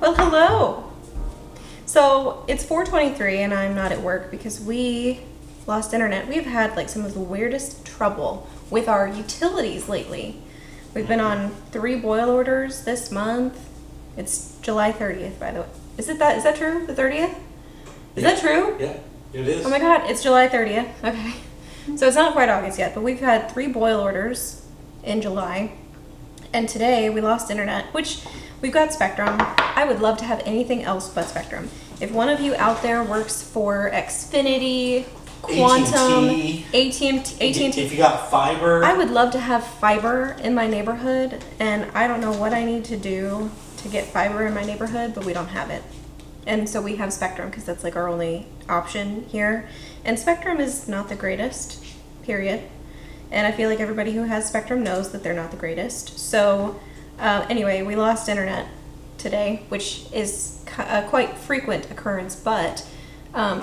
Well, hello. So it's 4:23 and I'm not at work because we lost internet. We've had like some of the weirdest trouble with our utilities lately. We've been on 3 boil orders this month. It's July 30th, by the way. Is that true? The 30th? Is that true? Yeah, it is. Oh my god, it's July 30th. Okay. So it's not quite August yet, but we've had 3 boil orders in July. And today we lost internet, which we've got Spectrum. I would love to have anything else but Spectrum. If one of you out there works for Xfinity, Quantum, AT&T, if you got fiber, I would love to have fiber in my neighborhood, and I don't know what I need to do to get fiber in my neighborhood, but we don't have it. And so we have Spectrum because that's like our only option here. And Spectrum is not the greatest, period. And I feel like everybody who has Spectrum knows that they're not the greatest. So anyway, we lost internet today, which is a quite frequent occurrence, but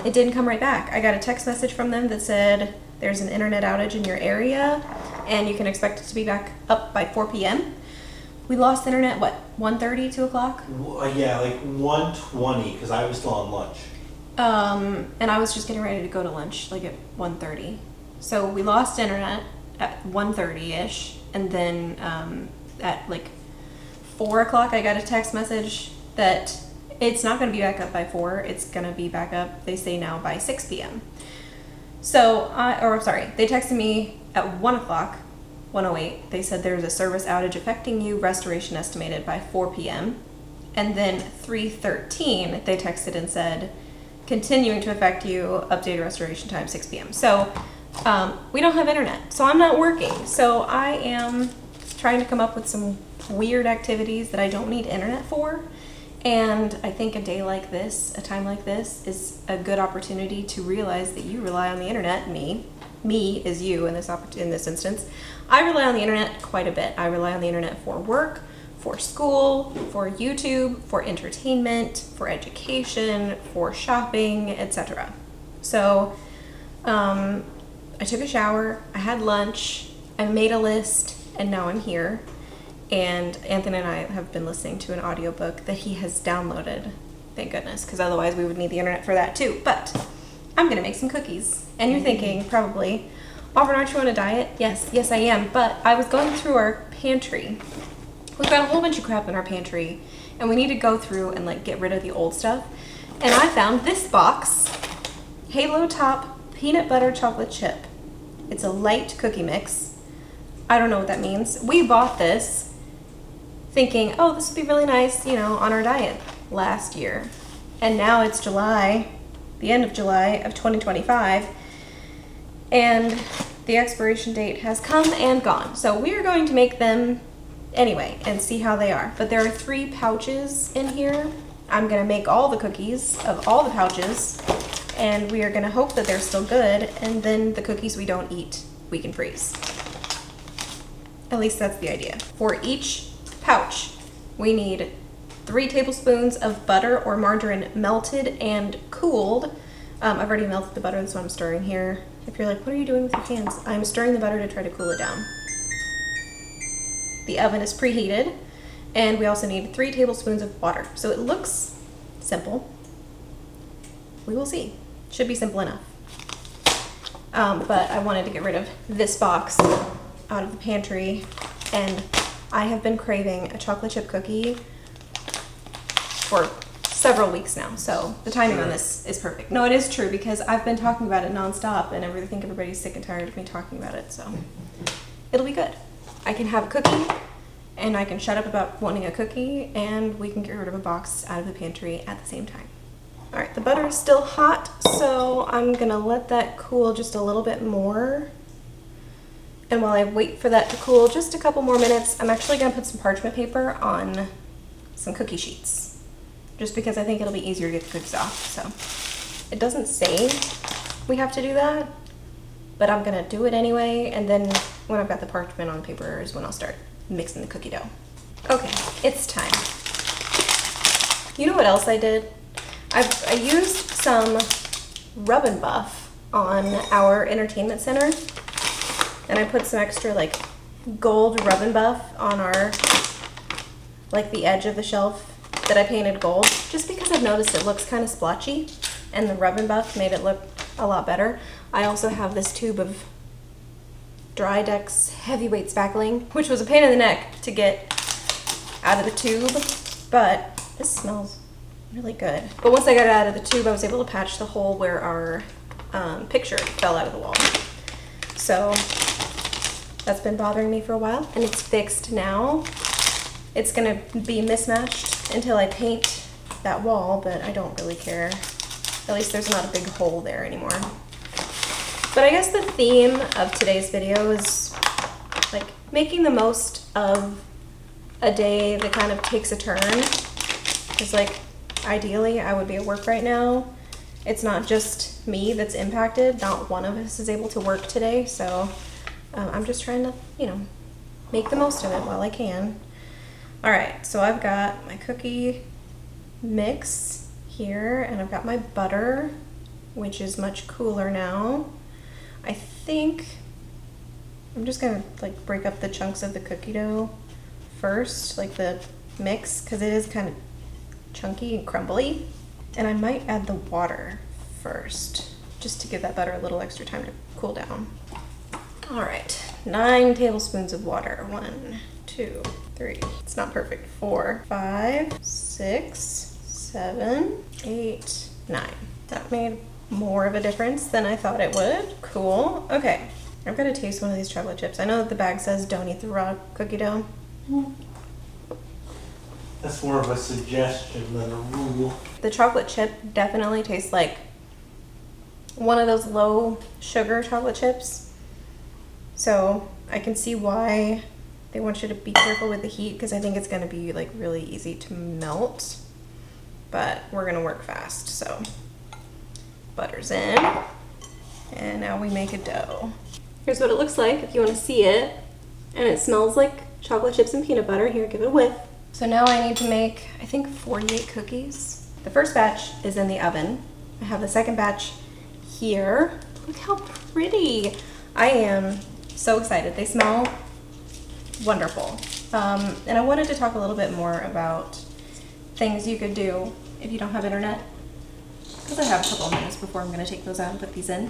it didn't come right back. I got a text message from them that said there's an internet outage in your area and you can expect it to be back up by 4 p.m. We lost internet, what, 1:30, 2 o'clock? Yeah, like 1:20, because I was still on lunch. And I was just getting ready to go to lunch, like at 1:30. So we lost internet at 1:30-ish, and then at like 4 o'clock I got a text message that it's not going to be back up by 4, it's going to be back up, they say now, by 6 p.m. So, they texted me at 1 o'clock, 1:08, they said there's a service outage affecting you, restoration estimated by 4 p.m. And then 3:13, they texted and said, continuing to affect you, updated restoration time 6 p.m. So, we don't have internet, so I'm not working. So I am trying to come up with some weird activities that I don't need internet for. And I think a day like this, a time like this, is a good opportunity to realize that you rely on the internet. Me is you in this instance. I rely on the internet quite a bit. I rely on the internet for work, for school, for YouTube, for entertainment, for education, for shopping, etc. So I took a shower, I had lunch, I made a list, and now I'm here. And Anthony and I have been listening to an audiobook that he has downloaded. Thank goodness, because otherwise we would need the internet for that too. But I'm going to make some cookies. And you're thinking, probably, Auburn, aren't you on a diet? Yes, I am. But I was going through our pantry. We've got a whole bunch of crap in our pantry, and we need to go through and like get rid of the old stuff. And I found this box, Halo Top Peanut Butter Chocolate Chip. It's a light cookie mix. I don't know what that means. We bought this thinking, oh, this would be really nice, on our diet last year. And now it's July, the end of July of 2025, and the expiration date has come and gone. So we are going to make them anyway and see how they are. But there are 3 pouches in here. I'm gonna make all the cookies of all the pouches, and we are gonna hope that they're still good, and then the cookies we don't eat, we can freeze. At least that's the idea. For each pouch, we need 3 tablespoons of butter or margarine melted and cooled. I've already melted the butter, that's what I'm stirring here. If you're like, what are you doing with your hands? I'm stirring the butter to try to cool it down. The oven is preheated, and we also need 3 tablespoons of water. So it looks simple. We will see. Should be simple enough. But I wanted to get rid of this box out of the pantry, and I have been craving a chocolate chip cookie for several weeks now, so the timing on this is perfect. No, it is true, because I've been talking about it nonstop, and I think everybody's sick and tired of me talking about it, so it'll be good. I can have a cookie, and I can shut up about wanting a cookie, and we can get rid of a box out of the pantry at the same time. All right, the butter is still hot, so I'm gonna let that cool just a little bit more. And while I wait for that to cool just a couple more minutes, I'm actually gonna put some parchment paper on some cookie sheets, just because I think it'll be easier to get the cookies off. So it doesn't say we have to do that, but I'm gonna do it anyway, and then when I've got the parchment on paper is when I'll start mixing the cookie dough. Okay, it's time. You know what else I did? I used some Rub and Buff on our entertainment center, and I put some extra like gold Rub and Buff on our, like the edge of the shelf that I painted gold, just because I've noticed it looks kind of splotchy, and the Rub and Buff made it look a lot better. I also have this tube of Dry Dex Heavyweight Spackling, which was a pain in the neck to get out of the tube, but this smells really good. But once I got it out of the tube, I was able to patch the hole where our picture fell out of the wall. So that's been bothering me for a while, and it's fixed now. It's gonna be mismatched until I paint that wall, but I don't really care. At least there's not a big hole there anymore. But I guess the theme of today's video is like making the most of a day that kind of takes a turn. It's like, ideally I would be at work right now. It's not just me that's impacted. Not one of us is able to work today, so I'm just trying to, you know, make the most of it while I can. All right, so I've got my cookie mix here, and I've got my butter, which is much cooler now. I think I'm just gonna like break up the chunks of the cookie dough first, like the mix, because it is kind of chunky and crumbly. And I might add the water first, just to give that butter a little extra time to cool down. All right, 9 tablespoons of water. 1, 2, 3. It's not perfect. 4, 5, 6, 7, 8, 9. That made more of a difference than I thought it would. Cool. Okay, I've got to taste one of these chocolate chips. I know that the bag says don't eat the raw cookie dough. That's more of a suggestion than a rule. The chocolate chip definitely tastes like one of those low sugar chocolate chips. So I can see why they want you to be careful with the heat, because I think it's going to be like really easy to melt. But we're going to work fast. So butter's in, and now we make a dough. Here's what it looks like if you want to see it. And it smells like chocolate chips and peanut butter. Here, give it a whiff. So now I need to make, I think, 48 cookies. The first batch is in the oven. I have the second batch here. Look how pretty. I am so excited. They smell wonderful. And I wanted to talk a little bit more about things you could do if you don't have internet, because I have a couple of minutes before I'm going to take those out and put these in.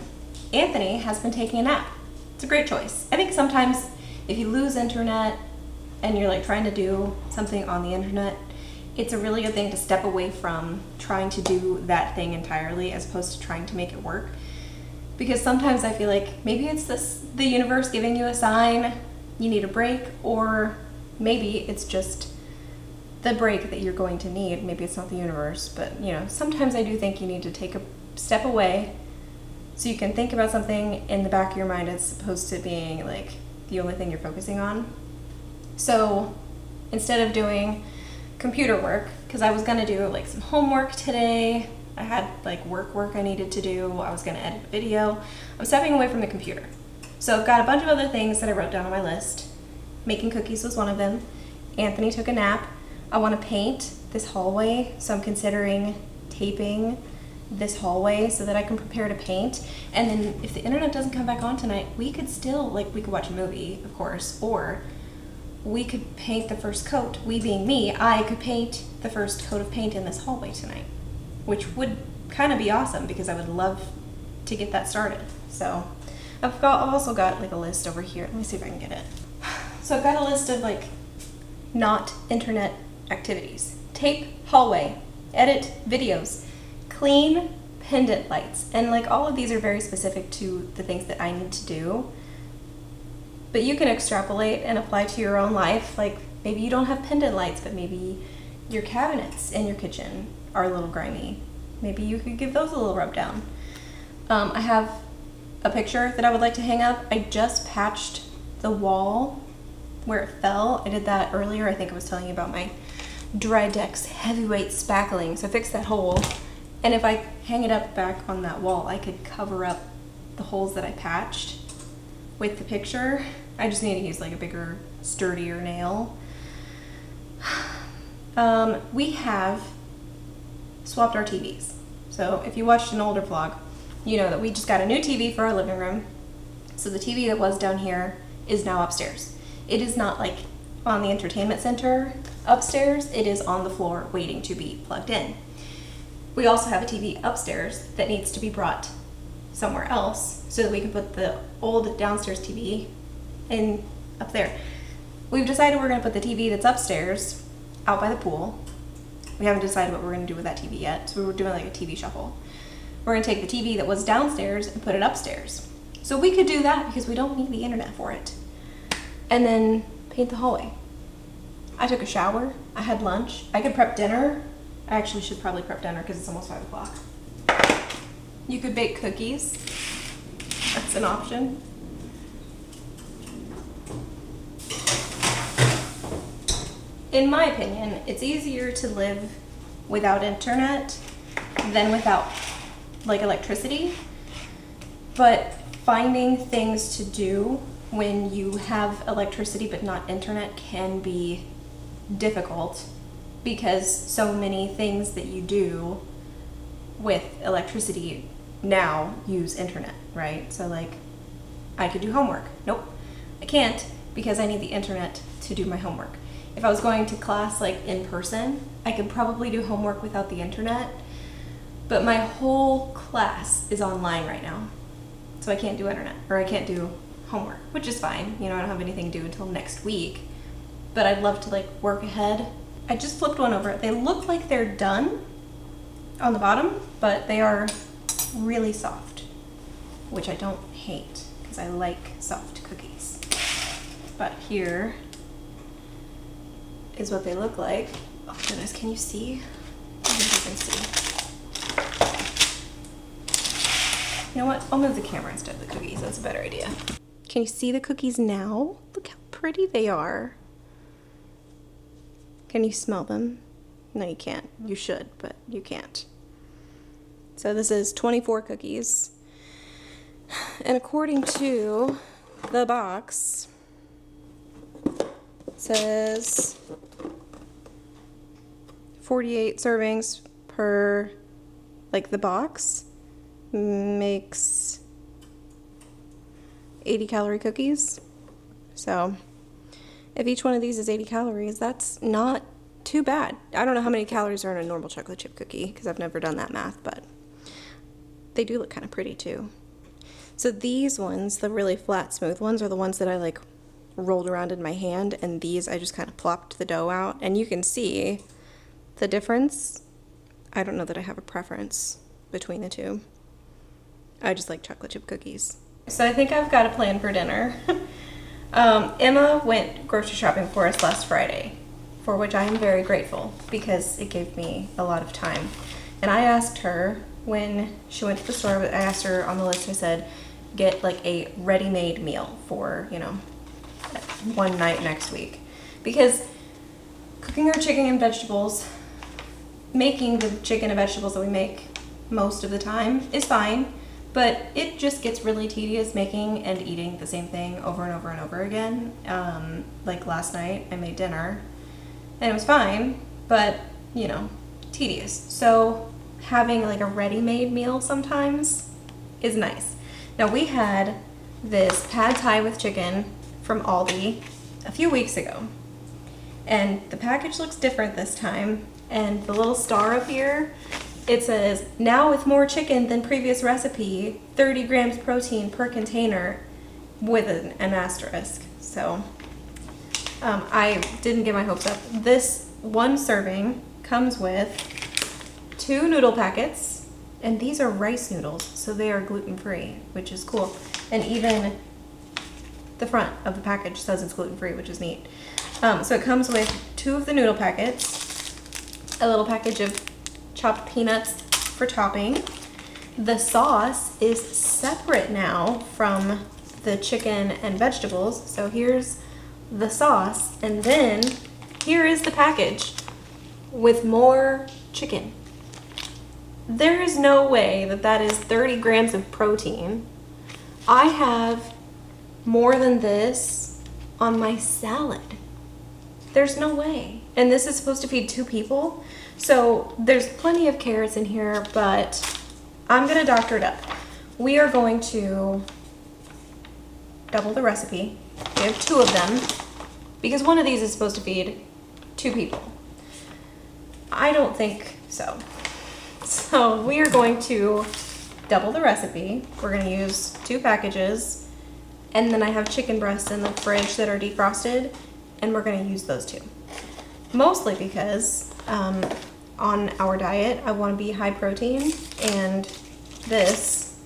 Anthony has been taking a nap. It's a great choice. I think sometimes if you lose internet and you're like trying to do something on the internet, it's a really good thing to step away from trying to do that thing entirely as opposed to trying to make it work. Because sometimes I feel like maybe it's the universe giving you a sign you need a break, or maybe it's just the break that you're going to need. Maybe it's not the universe, but you know, sometimes I do think you need to take a step away so you can think about something in the back of your mind as opposed to being like the only thing you're focusing on. So instead of doing computer work, because I was gonna do like some homework today, I had like work I needed to do, I was gonna edit a video, I'm stepping away from the computer. So I've got a bunch of other things that I wrote down on my list. Making cookies was one of them. Anthony took a nap. I want to paint this hallway, so I'm considering taping this hallway so that I can prepare to paint. And then if the internet doesn't come back on tonight, we could still, like, we could watch a movie, of course, or we could paint the first coat. We being me, I could paint the first coat of paint in this hallway tonight, which would kind of be awesome because I would love to get that started. So I've also got like a list over here. Let me see if I can get it. So I've got a list of like not internet activities. Tape hallway, edit videos, clean pendant lights. And like all of these are very specific to the things that I need to do. But you can extrapolate and apply to your own life. Like maybe you don't have pendant lights, but maybe your cabinets in your kitchen are a little grimy. Maybe you could give those a little rub down. I have a picture that I would like to hang up. I just patched the wall where it fell. I did that earlier. I think I was telling you about my Dry Dex Heavyweight Spackling. So I fixed that hole. And if I hang it up back on that wall, I could cover up the holes that I patched with the picture. I just need to use like a bigger, sturdier nail. We have swapped our TVs. So if you watched an older vlog, you know that we just got a new TV for our living room. So the TV that was down here is now upstairs. It is not like on the entertainment center upstairs. It is on the floor waiting to be plugged in. We also have a TV upstairs that needs to be brought somewhere else so that we can put the old downstairs TV in up there. We've decided we're going to put the TV that's upstairs out by the pool. We haven't decided what we're going to do with that TV yet, so we were doing like a TV shuffle. We're going to take the TV that was downstairs and put it upstairs. So we could do that because we don't need the internet for it. And then paint the hallway. I took a shower. I had lunch. I could prep dinner. I actually should probably prep dinner because it's almost 5 o'clock. You could bake cookies. That's an option. In my opinion, it's easier to live without internet than without like electricity. But finding things to do when you have electricity but not internet can be difficult because so many things that you do with electricity now use internet, right? So like I could do homework. Nope, I can't because I need the internet to do my homework. If I was going to class like in person, I could probably do homework without the internet, but my whole class is online right now. So I can't do internet or I can't do homework, which is fine. You know, I don't have anything due until next week, but I'd love to like work ahead. I just flipped one over. They look like they're done on the bottom, but they are really soft, which I don't hate because I like soft cookies. But here is what they look like. Oh goodness, can you see? I think you can see. You know what? I'll move the camera instead of the cookies. That's a better idea. Can you see the cookies now? Look how pretty they are. Can you smell them? No, you can't. You should, but you can't. So this is 24 cookies. And according to the box, it says 48 servings per, like the box makes 80 calorie cookies. So if each one of these is 80 calories, that's not too bad. I don't know how many calories are in a normal chocolate chip cookie because I've never done that math, but they do look kind of pretty too. So these ones, the really flat, smooth ones, are the ones that I like rolled around in my hand, and these I just kind of plopped the dough out, and you can see the difference. I don't know that I have a preference between the two. I just like chocolate chip cookies. So I think I've got a plan for dinner. Emma went grocery shopping for us last Friday, for which I am very grateful because it gave me a lot of time. And I asked her when she went to the store, I asked her on the list, I said, get like a ready-made meal for, you know, one night next week. Because cooking our chicken and vegetables, making the chicken and vegetables that we make most of the time is fine, but it just gets really tedious making and eating the same thing over and over and over again. Like last night I made dinner and it was fine, but you know, tedious. So having like a ready-made meal sometimes is nice. Now we had this pad thai with chicken from Aldi a few weeks ago, and the package looks different this time, and the little star up here, it says, now with more chicken than previous recipe, 30 grams protein per container, with an asterisk. So I didn't get my hopes up. This one serving comes with 2 noodle packets, and these are rice noodles, so they are gluten-free, which is cool. And even the front of the package says it's gluten-free, which is neat. So it comes with 2 of the noodle packets, a little package of chopped peanuts for topping. The sauce is separate now from the chicken and vegetables. So here's the sauce, and then here is the package with more chicken. There is no way that that is 30 grams of protein. I have more than this on my salad. There's no way. And this is supposed to feed 2 people. So there's plenty of carrots in here, but I'm gonna doctor it up. We are going to double the recipe. We have 2 of them because one of these is supposed to feed 2 people. I don't think so. So we are going to double the recipe. We're going to use 2 packages, and then I have chicken breasts in the fridge that are defrosted, and we're going to use those too. Mostly because on our diet, I want to be high protein, and this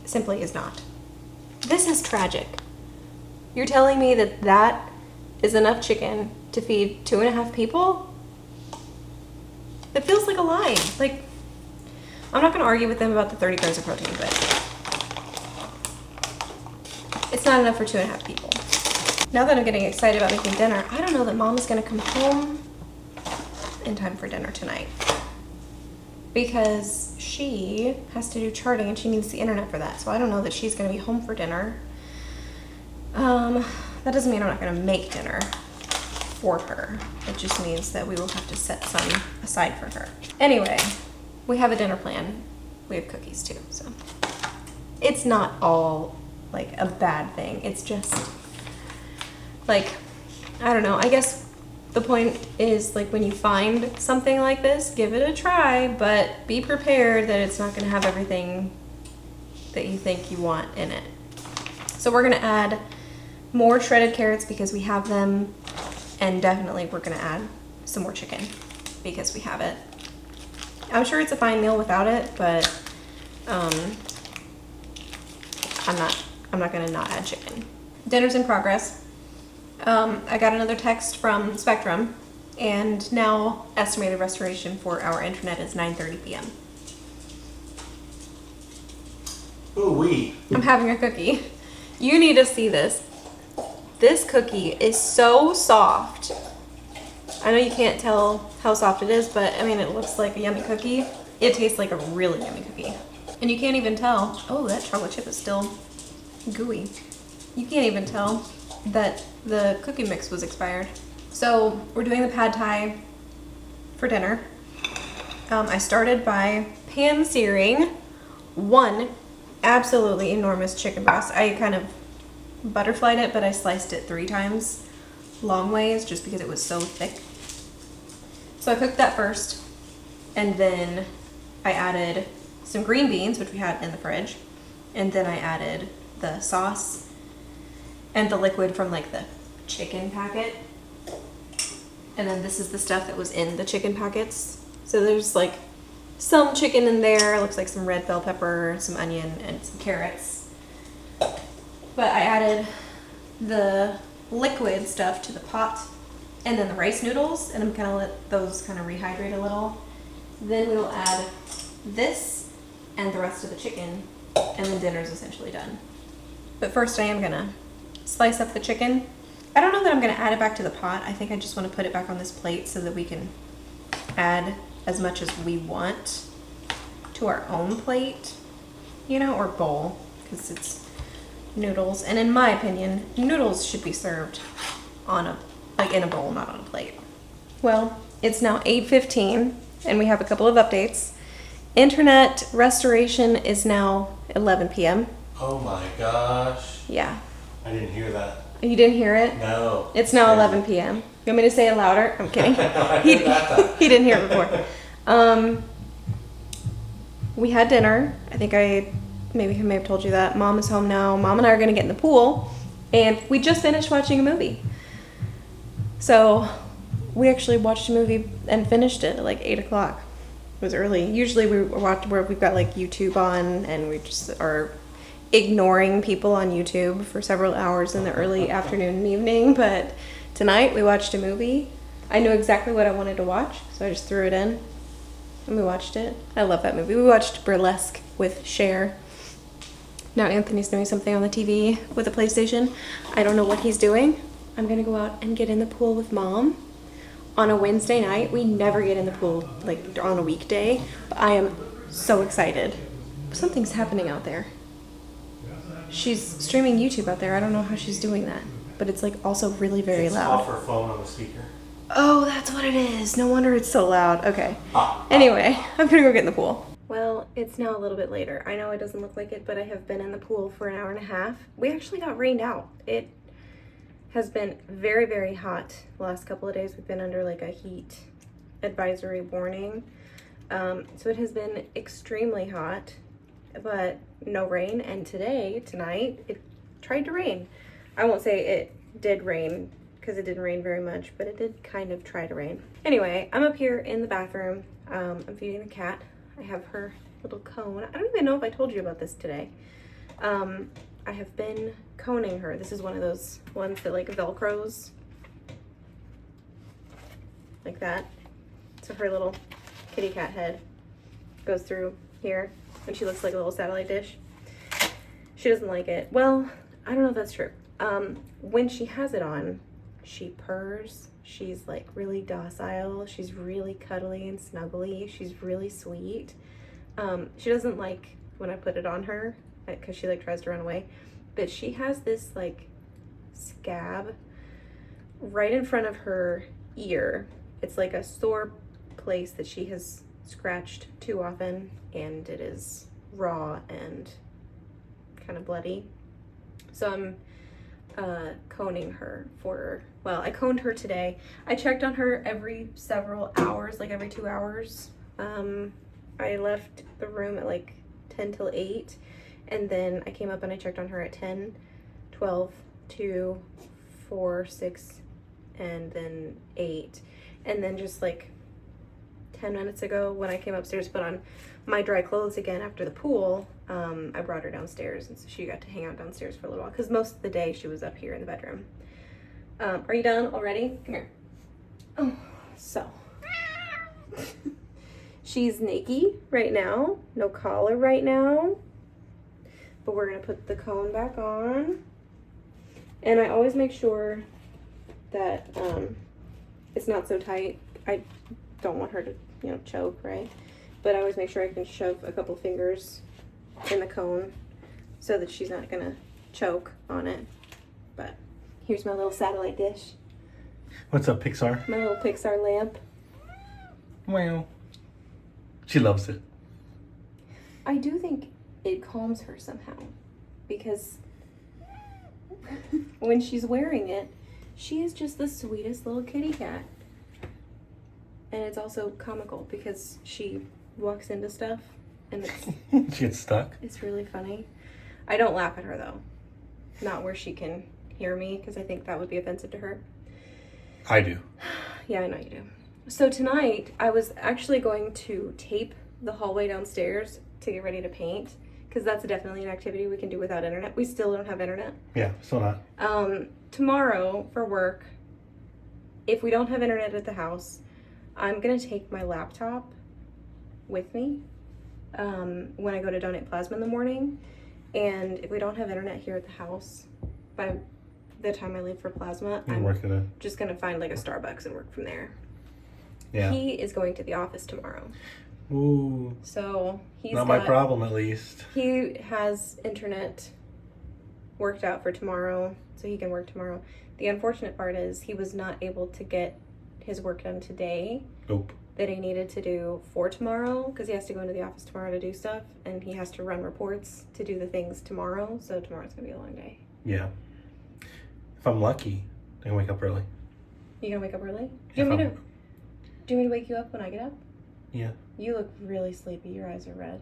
simply is not. This is tragic. You're telling me that that is enough chicken to feed 2.5 people? It feels like a lie. Like, I'm not going to argue with them about the 30 grams of protein, but it's not enough for 2.5 people. Now that I'm getting excited about making dinner, I don't know that Mom is going to come home in time for dinner tonight, because she has to do charting and she needs the internet for that. So I don't know that she's going to be home for dinner. That doesn't mean I'm not going to make dinner for her. It just means that we will have to set some aside for her. Anyway, we have a dinner plan. We have cookies too, so it's not all like a bad thing. It's just like, I don't know, I guess the point is, like, when you find something like this, give it a try, but be prepared that it's not going to have everything that you think you want in it. So we're going to add more shredded carrots because we have them, and definitely we're going to add some more chicken because we have it. I'm sure it's a fine meal without it, but I'm not going to not add chicken. Dinner's in progress. I got another text from Spectrum, and now estimated restoration for our internet is 9:30 p.m. Ooh-wee. I'm having a cookie. You need to see this. This cookie is so soft. I know you can't tell how soft it is, but I mean, it looks like a yummy cookie. It tastes like a really yummy cookie. And you can't even tell, oh, that chocolate chip is still gooey. You can't even tell that the cookie mix was expired. So we're doing the pad thai for dinner. I started by pan searing 1 absolutely enormous chicken breast. I kind of butterflied it, but I sliced it 3 times long ways just because it was so thick. So I cooked that first, and then I added some green beans, which we had in the fridge, and then I added the sauce and the liquid from like the chicken packet. And then this is the stuff that was in the chicken packets. So there's like some chicken in there, looks like some red bell pepper, some onion, and some carrots. But I added the liquid stuff to the pot, and then the rice noodles, and I'm gonna let those kind of rehydrate a little. Then we'll add this and the rest of the chicken, and then dinner's essentially done. But first I am gonna slice up the chicken. I don't know that I'm gonna add it back to the pot. I think I just wanna put it back on this plate so that we can add as much as we want to our own plate, you know, or bowl, because it's noodles. And in my opinion, noodles should be served on a, like in a bowl, not on a plate. Well, it's now 8:15 and we have a couple of updates. Internet restoration is now 11 p.m. Oh my gosh. Yeah. I didn't hear that. You didn't hear it? No. It's now 11 p.m. You want me to say it louder? I'm kidding. He didn't hear it before. We had dinner. I think I may have told you that. Mom is home now. Mom and I are going to get in the pool. And we just finished watching a movie. So we actually watched a movie and finished it at like 8 o'clock. It was early. Usually we watch where we've got like YouTube on and we just are ignoring people on YouTube for several hours in the early afternoon and evening. But tonight we watched a movie. I knew exactly what I wanted to watch, so I just threw it in and we watched it. I love that movie. We watched Burlesque with Cher. Now Anthony's doing something on the TV with a PlayStation. I don't know what he's doing. I'm gonna go out and get in the pool with Mom on a Wednesday night. We never get in the pool like on a weekday, but I am so excited. Something's happening out there. She's streaming YouTube out there. I don't know how she's doing that, but it's like also really very It's loud. off her phone on the speaker. Oh, that's what it is. No wonder it's so loud. Okay. Anyway, I'm gonna go get in the pool. Well, it's now a little bit later. I know it doesn't look like it, but I have been in the pool for an hour and a half. We actually got rained out. It has been very, very hot the last couple of days. We've been under like a heat advisory warning. So it has been extremely hot, but no rain. And tonight, it tried to rain. I won't say it did rain because it didn't rain very much, but it did kind of try to rain. Anyway, I'm up here in the bathroom. I'm feeding the cat. I have her little cone. I don't even know if I told you about this today. I have been coning her. This is one of those ones that like Velcros. Like that. So her little kitty cat head goes through here and she looks like a little satellite dish. She doesn't like it. Well, I don't know if that's true. When she has it on, she purrs. She's like really docile. She's really cuddly and snuggly. She's really sweet. She doesn't like when I put it on her because she like tries to run away. But she has this like scab right in front of her ear. It's like a sore place that she has scratched too often, and it is raw and kind of bloody. So I'm coning her for, well, I coned her today. I checked on her every several hours, like every 2 hours. I left the room at like 10 till 8, and then I came up and I checked on her at 10, 12, 2, 4, 6, and then 8. And then just like 10 minutes ago when I came upstairs to put on my dry clothes again after the pool, I brought her downstairs, and so she got to hang out downstairs for a little while because most of the day she was up here in the bedroom. Are you done already? Come here. Oh, so she's naked right now, no collar right now, but we're gonna put the cone back on. And I always make sure that it's not so tight. I don't want her to, choke, right? But I always make sure I can shove a couple fingers in the cone so that she's not gonna choke on it. But here's my little satellite dish. What's up, Pixar? My little Pixar lamp. Wow. She loves it. I do think it calms her somehow because when she's wearing it, she is just the sweetest little kitty cat. And it's also comical because she walks into stuff and She gets stuck. it's really funny. I don't laugh at her though. Not where she can hear me because I think that would be offensive to her. I do. Yeah, I know you do. So tonight I was actually going to tape the hallway downstairs to get ready to paint because that's definitely an activity we can do without internet. We still don't have internet. Yeah, still not. Tomorrow for work, if we don't have internet at the house, I'm gonna take my laptop with me when I go to donate plasma in the morning. And if we don't have internet here at the house by the time I leave for plasma, I'm just gonna find like a Starbucks and work from there. Yeah. He is going to the office tomorrow. Ooh. So he's not my problem, at least. He has internet worked out for tomorrow, so he can work tomorrow. The unfortunate part is he was not able to get his work done today. Nope. That he needed to do for tomorrow because he has to go into the office tomorrow to do stuff, and he has to run reports to do the things tomorrow. So tomorrow's gonna be a long day. Yeah. If I'm lucky, I can wake up early. You gonna wake up early? Do you want me to wake you up when I get up? Yeah. You look really sleepy. Your eyes are red.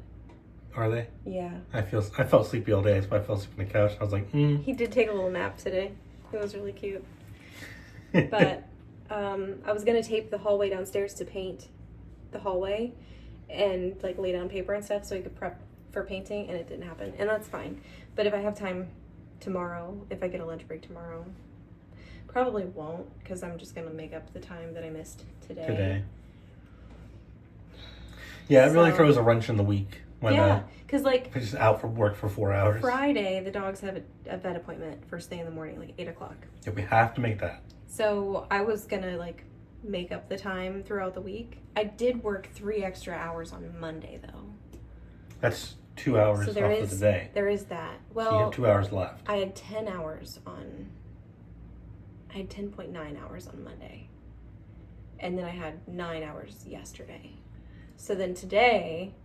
Are they? Yeah. I felt sleepy all day, so I fell asleep on the couch. I was like, He did take a little nap today. It was really cute. But I was gonna tape the hallway downstairs to paint the hallway and like lay down paper and stuff so he could prep for painting, and it didn't happen, and that's fine. But if I have time tomorrow, if I get a lunch break tomorrow, probably won't because I'm just gonna make up the time that I missed today. Yeah, it really throws a wrench in the week when because like we're just out for work for 4 hours. Friday, the dogs have a vet appointment first thing in the morning, like 8 o'clock. Yeah, we have to make that. So I was gonna like make up the time throughout the week. I did work 3 extra hours on Monday though. That's 2 hours off of the day. There is that. Well, so you have 2 hours left. I had 10 hours on. I had 10.9 hours on Monday, and then I had 9 hours yesterday. So then today,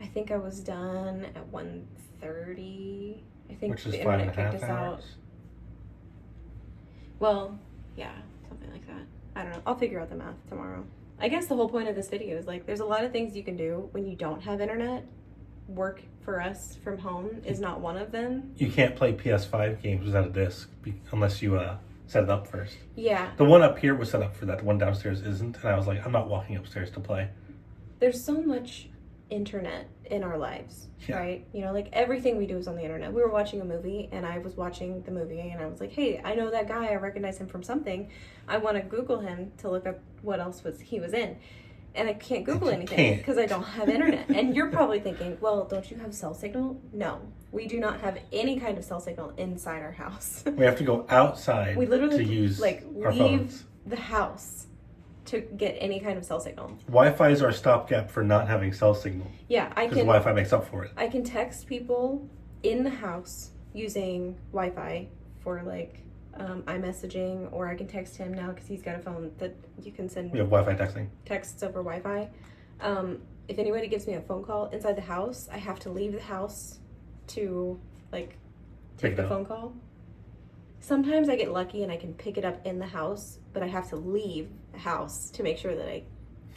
I think I was done at 1:30. I think which is the 5.5 internet kicked us hours. out. Well, yeah, something like that. I don't know. I'll figure out the math tomorrow. I guess the whole point of this video is like there's a lot of things you can do when you don't have internet. Work for us from home is not one of them. You can't play PS5 games without a disc unless you set it up first. Yeah. The one up here was set up for that. The one downstairs isn't. And I was like, I'm not walking upstairs to play. There's so much internet in our lives, right? You know, like everything we do is on the internet. We were watching a movie and I was watching the movie and I was like, hey, I know that guy. I recognize him from something. I want to Google him to look up what else he was in. And I can't Google anything because I don't have internet. And you're probably thinking, well, don't you have cell signal? No, we do not have any kind of cell signal inside our house. We have to go outside we literally to use like our leave phones. The house to get any kind of cell signal. Wi-Fi is our stopgap for not having cell signal. Yeah, I can. Because Wi-Fi makes up for it. I can text people in the house using Wi-Fi for like iMessaging, or I can text him now because he's got a phone that you can send. We have Wi-Fi texting. Texts over Wi-Fi. If anybody gives me a phone call inside the house, I have to leave the house to like take the phone call. Sometimes I get lucky and I can pick it up in the house, but I have to leave the house to make sure that I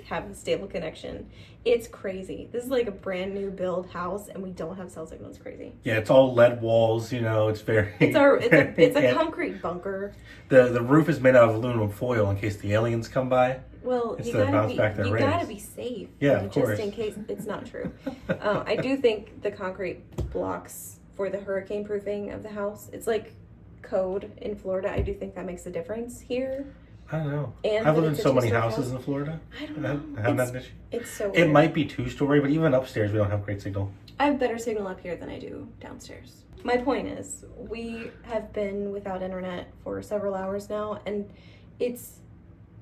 have a stable connection. It's crazy. This is like a brand new build house and we don't have cell signal. It's crazy. Yeah, it's all lead walls, you know, it's very... It's a concrete bunker. The roof is made out of aluminum foil in case the aliens come by. Well, you gotta be safe. Yeah, of course. Just in case it's not true. I do think the concrete blocks for the hurricane proofing of the house, it's like code in Florida. I do think that makes a difference here. I don't know. And I've lived in so many houses in Florida. I don't know. I haven't had an issue. It's so weird. It might be 2-story, but even upstairs we don't have great signal. I have better signal up here than I do downstairs. My point is, we have been without internet for several hours now, and it's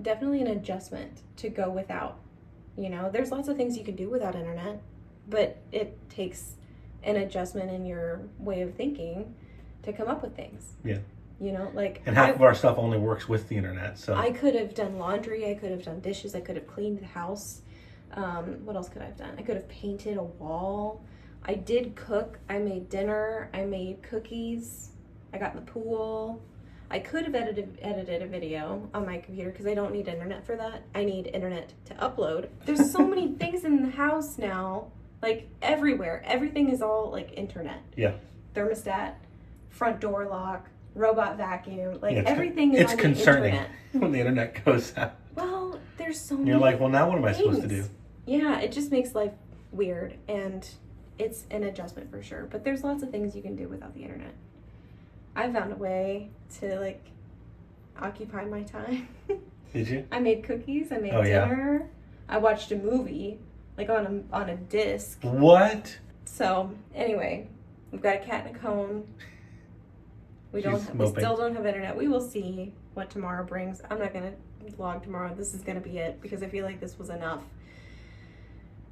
definitely an adjustment to go without. You know, there's lots of things you can do without internet, but it takes an adjustment in your way of thinking to come up with things. Yeah. You know, like... And half of our stuff only works with the internet, so... I could have done laundry, I could have done dishes, I could have cleaned the house. What else could I have done? I could have painted a wall. I did cook. I made dinner. I made cookies. I got in the pool. I could have edited a video on my computer because I don't need internet for that. I need internet to upload. There's so many things in the house now, like everywhere. Everything is all like internet. Yeah. Thermostat, front door lock, robot vacuum, like yeah, everything is it's on the concerning internet. when the internet goes out. Well, there's so many. You're like, well, now what am I supposed to do? Yeah, it just makes life weird, and it's an adjustment for sure. But there's lots of things you can do without the internet. I found a way to like occupy my time. Did you? I made cookies. I made Yeah? dinner. I watched a movie like on a disc. What? So anyway, we've got a cat in a cone. We still don't have internet. We will see what tomorrow brings. I'm not gonna vlog tomorrow. This is gonna be it because I feel like this was enough.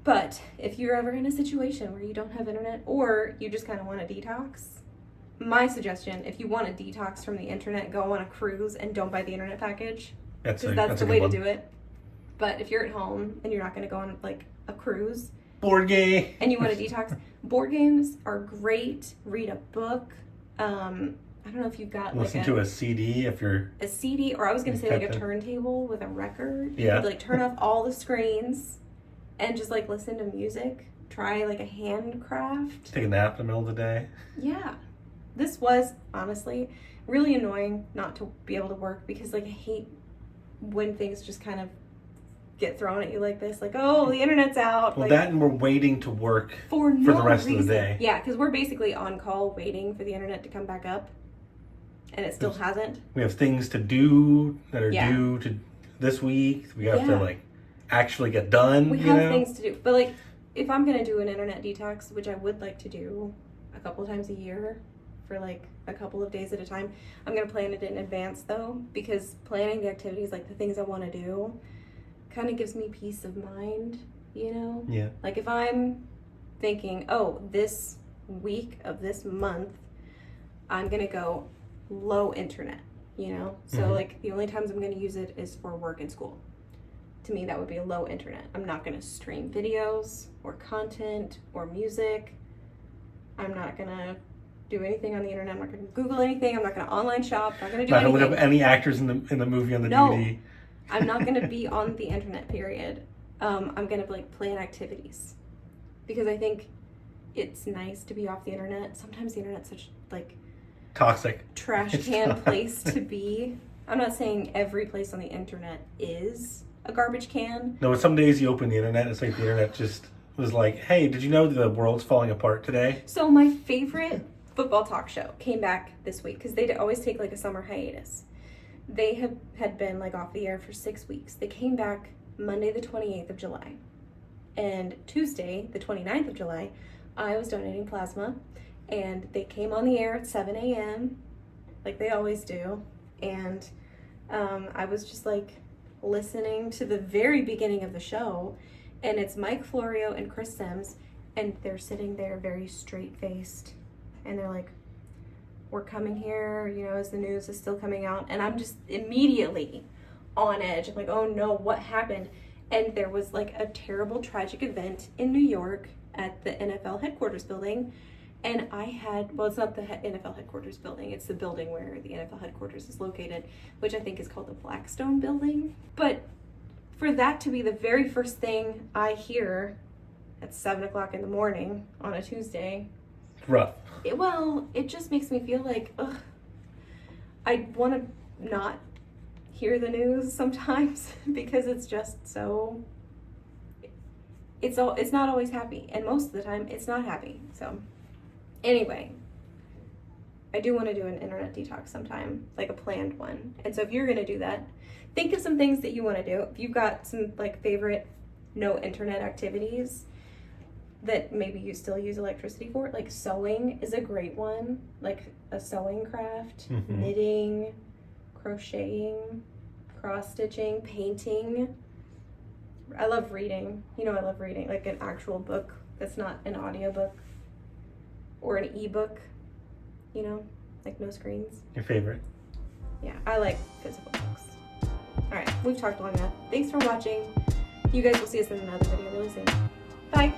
But if you're ever in a situation where you don't have internet or you just kind of want to detox, my suggestion, if you want to detox from the internet, go on a cruise and don't buy the internet package. That's the way to do it. But if you're at home and you're not going to go on like a cruise, board game, and you want to detox, board games are great. Read a book. I don't know if you've got listen to a CD if you're a CD, or I was going to say like a turntable with a record. Yeah. You could, like turn off all the screens and just like listen to music. Try like a handcraft. Take a nap in the middle of the day. Yeah. This was honestly really annoying not to be able to work because like I hate when things just kind of get thrown at you like this. Like, oh, the internet's out. Well, like, that and we're waiting to work for the rest reason. of the day. Yeah, because we're basically on call waiting for the internet to come back up. And it still hasn't. We have things to do that are due to this week. We have to like actually get done. We have things to do. But like if I'm gonna do an internet detox, which I would like to do a couple times a year for like a couple of days at a time, I'm gonna plan it in advance though, because planning the activities, like the things I wanna do, kind of gives me peace of mind, you know? Yeah. Like if I'm thinking, oh, this week of this month, I'm gonna go low internet, you know? So like the only times I'm going to use it is for work and school. To me, that would be a low internet. I'm not going to stream videos or content or music. I'm not going to do anything on the internet. I'm not going to Google anything. I'm not going to online shop. I'm not going to do Not gonna anything. look up any actors in the movie on the No. DVD. I'm not going to be on the internet, period. I'm going to like plan activities because I think it's nice to be off the internet. Sometimes the internet's such like Toxic. trash It's can toxic. place to be. I'm not saying every place on the internet is a garbage can. No, but some days you open the internet, it's like the internet just was like, hey, did you know the world's falling apart today? So my favorite football talk show came back this week because they always take like a summer hiatus. They had been like off the air for 6 weeks. They came back Monday the 28th of July. And Tuesday, the 29th of July, I was donating plasma. And they came on the air at 7 a.m. like they always do. And I was just like listening to the very beginning of the show. And it's Mike Florio and Chris Sims. And they're sitting there very straight-faced. And they're like, we're coming here, you know, as the news is still coming out. And I'm just immediately on edge. I'm like, oh no, what happened? And there was like a terrible, tragic event in New York at the NFL headquarters building. And I had, well, it's not the NFL headquarters building. It's the building where the NFL headquarters is located, which I think is called the Blackstone building. But for that to be the very first thing I hear at 7 o'clock in the morning on a Tuesday, Rough. it just makes me feel like, ugh, I want to not hear the news sometimes because it's just so, it's not always happy. And most of the time it's not happy. So anyway, I do want to do an internet detox sometime, like a planned one. And so if you're going to do that, think of some things that you want to do. If you've got some like favorite no internet activities that maybe you still use electricity for, like sewing is a great one, like a sewing craft, knitting, crocheting, cross stitching, painting. I love reading. You know, I love reading like an actual book that's not an audiobook or an ebook, you know, like no screens. Your favorite? Yeah, I like physical books. All right, we've talked long enough. Thanks for watching. You guys will see us in another video really soon. Bye.